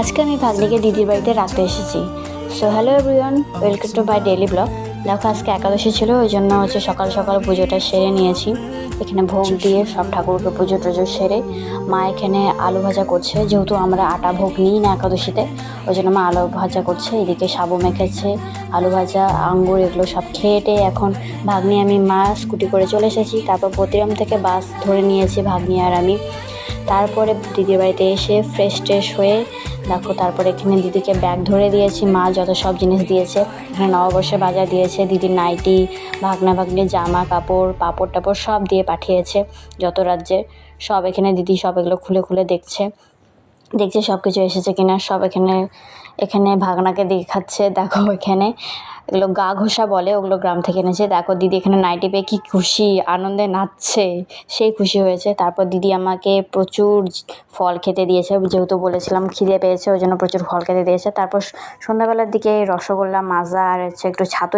আজকে আমি ভাগ্নিকে দিদির বাড়িতে রাখতে এসেছি। So hello everyone, welcome to my daily blog. দেখো আজকে একাদশী ছিল, ওই জন্য সকাল সকাল পুজোটা সেরে নিয়েছি। এখানে ভোগ দিয়ে সব ঠাকুরকে পুজো টুজো সেরে মা এখানে আলু ভাজা করছে, যেহেতু আমরা আটা ভোগ নিই না একাদশীতে, ওই জন্য মা আলু ভাজা করছে। এদিকে সাবু মেখেছে, আলু ভাজা, আঙ্গুর, এগুলো সব খেয়ে এখন ভাগ্নি আমি মা স্কুটি করে চলে এসেছি। তারপর প্রতিরাম থেকে বাস ধরে নিয়েছি ভাগ্নি আর আমি। তারপরে দিদির বাড়িতে এসে ফ্রেশ ট্রেশ হয়ে দেখো, তারপরে এখানে দিদিকে ব্যাগ ধরে দিয়েছি। মা যত সব জিনিস দিয়েছে, এখানে নববর্ষের বাজার দিয়েছে, দিদির নাইটি, ভাগ্নির জামা কাপড়, পাপড় টাপড় সব দিয়ে পাঠিয়েছে যত রাজ্যের। সব এখানে দিদি সব এগুলো খুলে খুলে দেখছে সব কিছু এসেছে কিনা। সব এখানে এখানে ভাগনাকে দেখাচ্ছে। দেখো এখানে এগুলো গা ঘষা বলে, ওগুলো গ্রাম থেকে এনেছে। দেখো দিদি এখানে নাইটি পেয়ে কী খুশি, আনন্দে নাচছে, সেই খুশি হয়েছে। তারপর দিদি আমাকে প্রচুর ফল খেতে দিয়েছে, যেহেতু বলেছিলাম খিদে পেয়েছে, ওই জন্য প্রচুর ফল খেতে দিয়েছে। তারপর সন্ধ্যাবেলার দিকে রসগোল্লা, মাজা আর একটু ছাতু